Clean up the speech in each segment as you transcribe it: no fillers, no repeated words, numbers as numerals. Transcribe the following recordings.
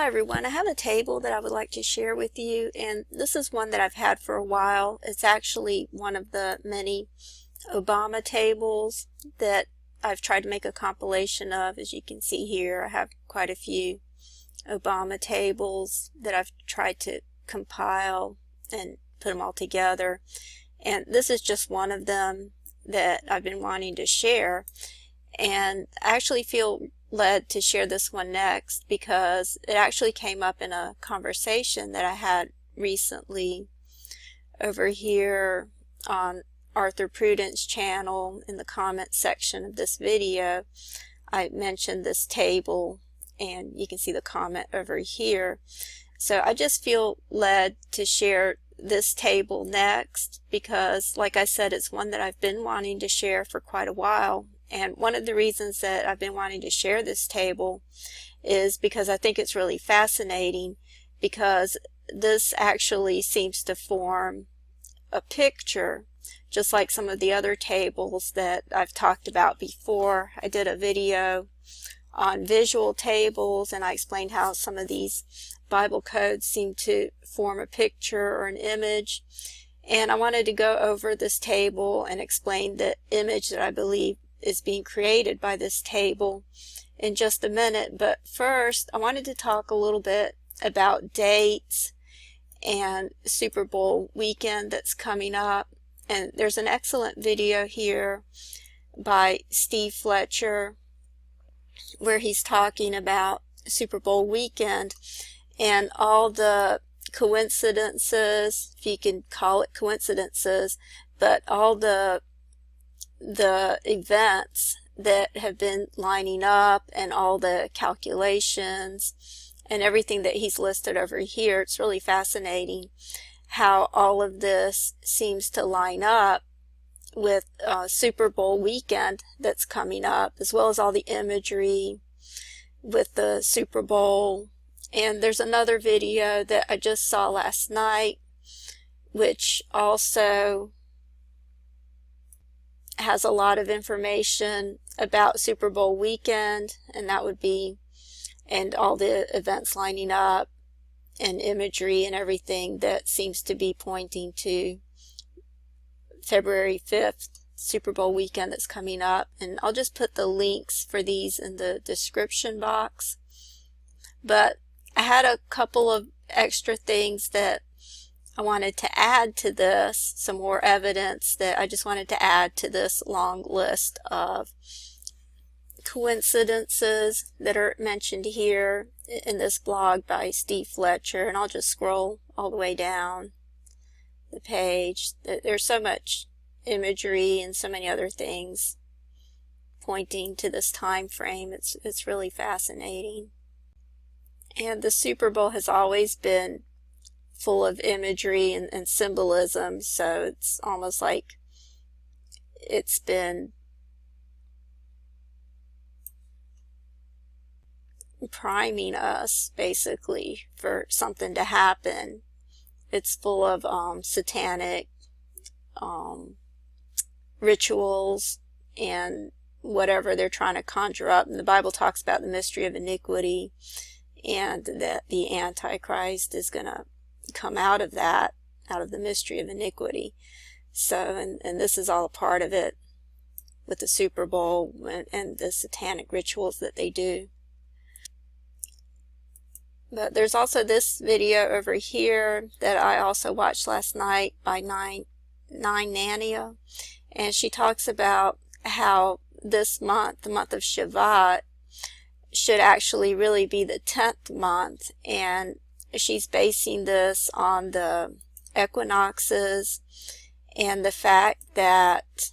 Hi everyone, I have a table that I would like to share with you, and this is one that I've had for a while. It's actually one of the many Obama tables that I've tried to make a compilation of. As you can see here, I have quite a few Obama tables that I've tried to compile and put them all together, and this is just one of them that I've been wanting to share. And I actually feel led to share this one next because it actually came up in a conversation that I had recently over here on Arthur Prudence channel. In the comment section of this video, I mentioned this table, and you can see the comment over here. So I just feel led to share this table next because, like I said, it's one that I've been wanting to share for quite a while. And one of the reasons that I've been wanting to share this table is because I think it's really fascinating, because this actually seems to form a picture, just like some of the other tables that I've talked about before. I did a video on visual tables, and I explained how some of these Bible codes seem to form a picture or an image. And I wanted to go over this table and explain the image that I believe is being created by this table in just a minute. But first, I wanted to talk a little bit about dates and Super Bowl weekend that's coming up. And there's an excellent video here by Steve Fletcher where he's talking about Super Bowl weekend and all the coincidences, if you can call it coincidences, but all the events that have been lining up and all the calculations and everything that he's listed over here. It's really fascinating how all of this seems to line up with Super Bowl weekend that's coming up, as well as all the imagery with the Super Bowl. And there's another video that I just saw last night which also has a lot of information about Super Bowl weekend, and that would be, and all the events lining up and imagery and everything that seems to be pointing to February 5th, Super Bowl weekend that's coming up. And I'll just put the links for these in the description box. But I had a couple of extra things that I wanted to add to this, some more evidence that I just wanted to add to this long list of coincidences that are mentioned here in this blog by Steve Fletcher. And I'll just scroll all the way down the page. There's so much imagery and so many other things pointing to this time frame. It's really fascinating. And the Super Bowl has always been full of imagery and symbolism, so it's almost like it's been priming us basically for something to happen. It's full of satanic rituals and whatever they're trying to conjure up. And the Bible talks about the mystery of iniquity, and that the Antichrist is going to come out of that, out of the mystery of iniquity. So, and this is all a part of it with the Super Bowl and the satanic rituals that they do. But there's also this video over here that I also watched last night by Nine Nania, and she talks about how this month, the month of Shevat, should actually really be the 10th month, and she's basing this on the equinoxes and the fact that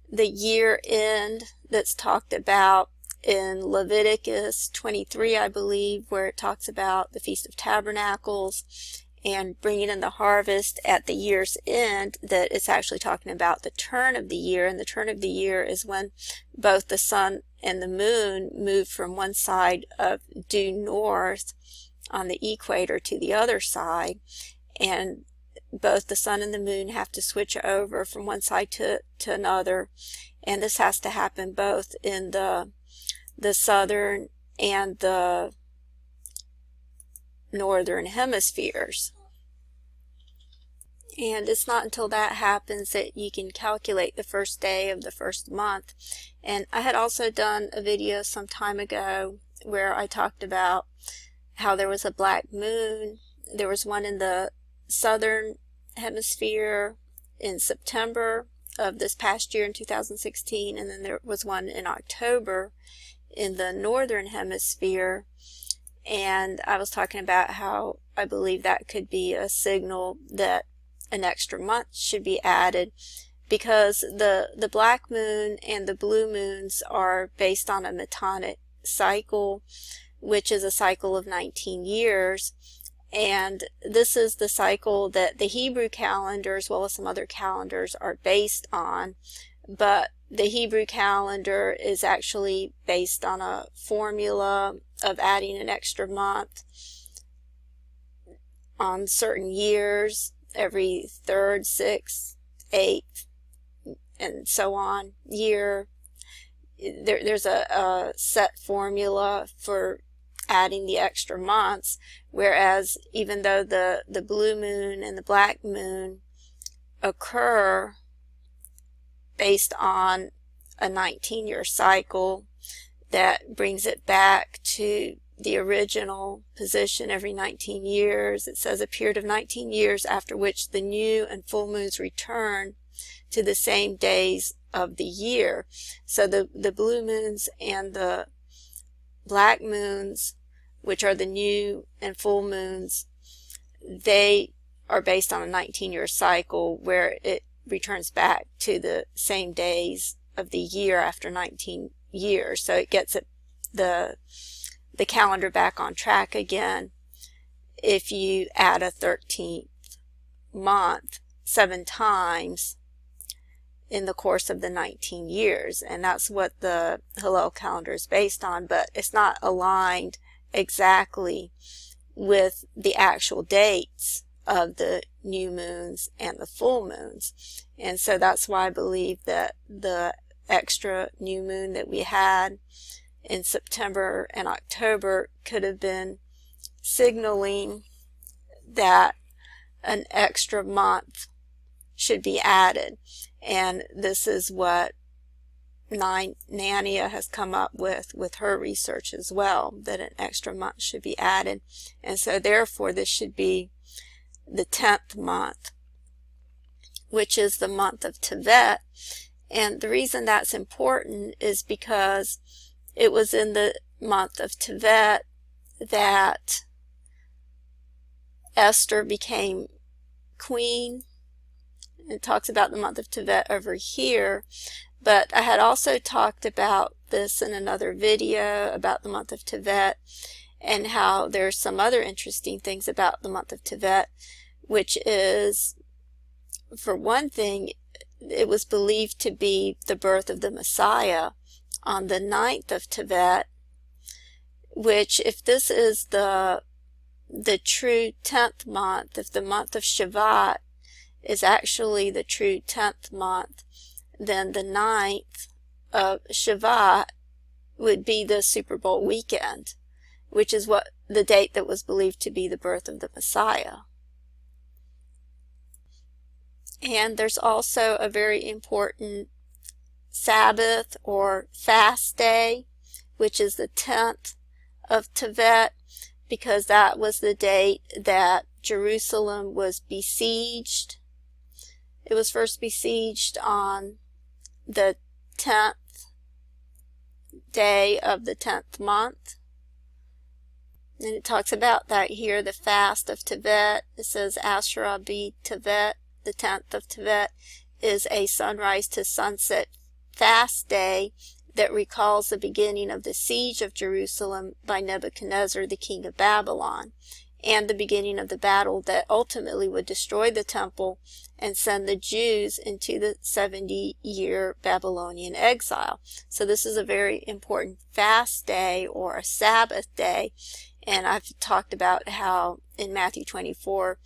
the year end that's talked about in Leviticus 23, I believe, where it talks about the Feast of Tabernacles and bringing in the harvest at the year's end, that it's actually talking about the turn of the year. And the turn of the year is when both the sun and the moon move from one side of due north on the equator to the other side, and both the sun and the moon have to switch over from one side to another, and this has to happen both in the southern and the northern hemispheres. And it's not until that happens that you can calculate the first day of the first month. And I had also done a video some time ago where I talked about how there was a black moon. There was one in the southern hemisphere in September of this past year in 2016, and then there was one in October in the northern hemisphere. And I was talking about how I believe that could be a signal that an extra month should be added, because the black moon and the blue moons are based on a metonic cycle, which is a cycle of 19 years. And this is the cycle that the Hebrew calendar, as well as some other calendars, are based on. But the Hebrew calendar is actually based on a formula of adding an extra month on certain years, every third, sixth, eighth, and so on year. There's a set formula for adding the extra months, whereas even though the blue moon and the black moon occur based on a 19-year cycle that brings it back to the original position every 19 years. It says a period of 19 years after which the new and full moons return to the same days of the year. So the blue moons and the black moons, which are the new and full moons, they are based on a 19-year cycle where it returns back to the same days of the year after 19 years. So it gets the calendar back on track again if you add a 13th month 7 times in the course of the 19 years. And that's what the Hillel calendar is based on, but it's not aligned exactly with the actual dates of the new moons and the full moons. And so that's why I believe that the extra new moon that we had in September and October could have been signaling that an extra month should be added. And this is what Nania has come up with her research as well, that an extra month should be added. And so therefore this should be the 10th month, which is the month of Tevet. And the reason that's important is because it was in the month of Tevet that Esther became queen. It talks about the month of Tevet over here, but I had also talked about this in another video about the month of Tevet and how there's some other interesting things about the month of Tevet, which is, for one thing, it was believed to be the birth of the Messiah on the 9th of Tevet, which, if this is the true 10th month, if the month of Shevat is actually the true 10th month, then the 9th of Shevat would be the Super Bowl weekend, which is what the date that was believed to be the birth of the Messiah. And there's also a very important Sabbath or fast day, which is the 10th of Tevet, because that was the date that Jerusalem was besieged. It was first besieged on the 10th day of the 10th month. And it talks about that here, the fast of Tevet. It says Asherah be Tevet, the 10th of Tevet, is a sunrise to sunset fast day that recalls the beginning of the siege of Jerusalem by Nebuchadnezzar, the king of Babylon, and the beginning of the battle that ultimately would destroy the temple and send the Jews into the 70-year Babylonian exile. So this is a very important fast day or a Sabbath day. And I've talked about how in Matthew 24,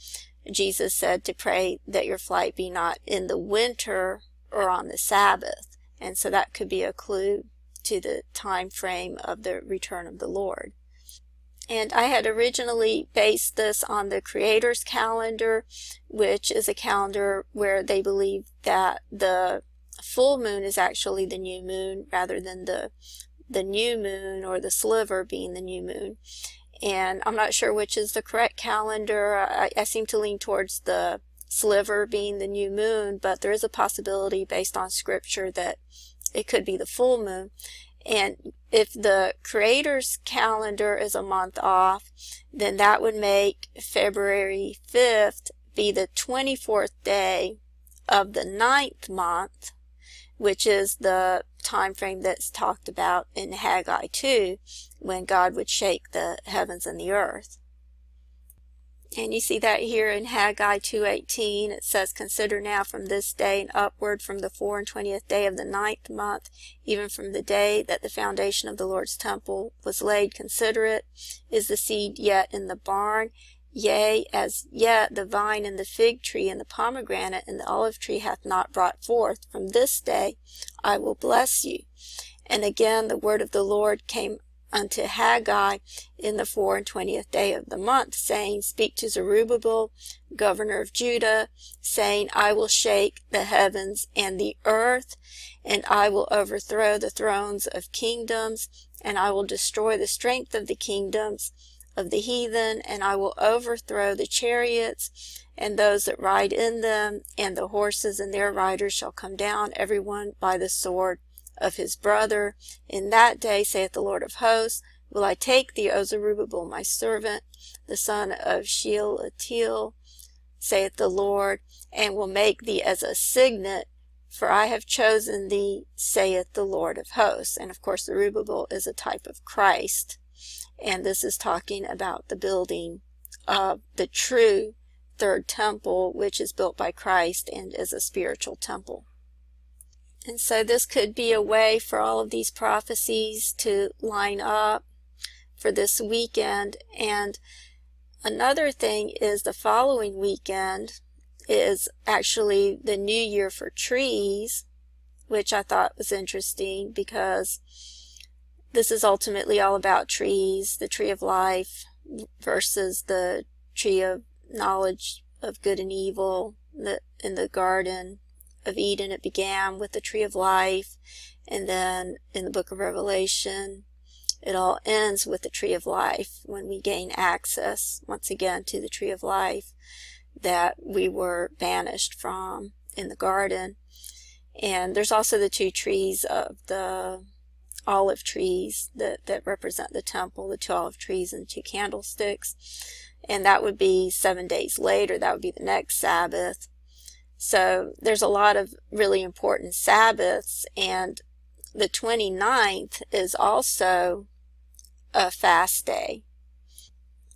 Jesus said to pray that your flight be not in the winter or on the Sabbath. And so that could be a clue to the time frame of the return of the Lord. And I had originally based this on the Creator's calendar, which is a calendar where they believe that the full moon is actually the new moon rather than the new moon or the sliver being the new moon. And I'm not sure which is the correct calendar. I seem to lean towards the sliver being the new moon, but there is a possibility based on scripture that it could be the full moon. And if the Creator's calendar is a month off, then that would make February 5th be the 24th day of the 9th month, which is the time frame that's talked about in Haggai 2, when God would shake the heavens and the earth. And you see that here in Haggai 2:18. It says, "Consider now from this day and upward, from the 24th day of the 9th month, even from the day that the foundation of the Lord's temple was laid, consider it. Is the seed yet in the barn? Yea, as yet the vine and the fig tree and the pomegranate and the olive tree hath not brought forth. From this day I will bless you." And again the word of the Lord came unto Haggai in the 24th day of the month, saying, "Speak to Zerubbabel, governor of Judah, saying, I will shake the heavens and the earth, and I will overthrow the thrones of kingdoms, and I will destroy the strength of the kingdoms of the heathen, and I will overthrow the chariots and those that ride in them, and the horses and their riders shall come down, every one by the sword of his brother. In that day, saith the Lord of hosts, will I take thee, O Zerubbabel, my servant, the son of Shealtiel, saith the Lord, and will make thee as a signet, for I have chosen thee, saith the Lord of hosts." And of course, Zerubbabel is a type of Christ. And this is talking about the building of the true third temple, which is built by Christ and is a spiritual temple. And so this could be a way for all of these prophecies to line up for this weekend. And another thing is the following weekend is actually the new year for trees, which I thought was interesting because this is ultimately all about trees, the tree of life versus the tree of knowledge of good and evil. In the Garden of Eden, it began with the tree of life, and then in the book of Revelation, it all ends with the tree of life when we gain access once again to the tree of life that we were banished from in the garden. And there's also the two trees of the olive trees that represent the temple, the two olive trees and two candlesticks. And that would be 7 days later. That would be the next Sabbath. So there's a lot of really important Sabbaths, and the 29th is also a fast day.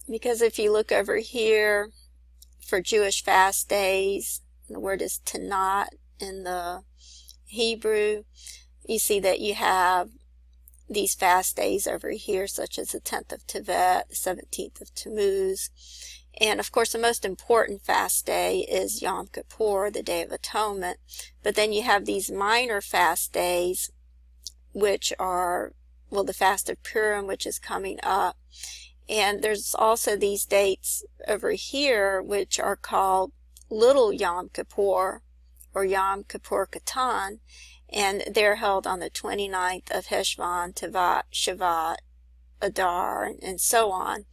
Because if you look over here for Jewish fast days, the word is Tanat in the Hebrew, you see that you have these fast days over here, such as the 10th of Tevet, the 17th of Tammuz. And of course, the most important fast day is Yom Kippur, the Day of Atonement. But then you have these minor fast days, which are, well, the fast of Purim, which is coming up. And there's also these dates over here, which are called Little Yom Kippur, or Yom Kippur Katan. And they're held on the 29th of Heshvan, Tevat, Shavat, Adar, and so on.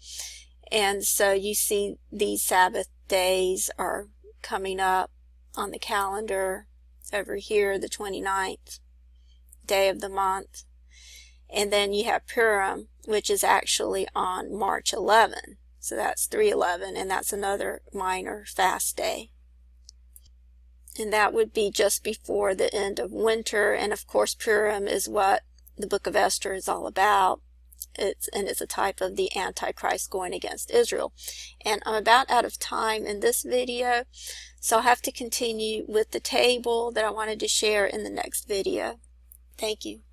And so you see these Sabbath days are coming up on the calendar over here, the 29th day of the month. And then you have Purim, which is actually on March 11. So that's 3/11, and that's another minor fast day. And that would be just before the end of winter. And of course, Purim is what the book of Esther is all about. It's a type of the Antichrist going against Israel. And I'm about out of time in this video, so I'll have to continue with the table that I wanted to share in the next video. Thank you.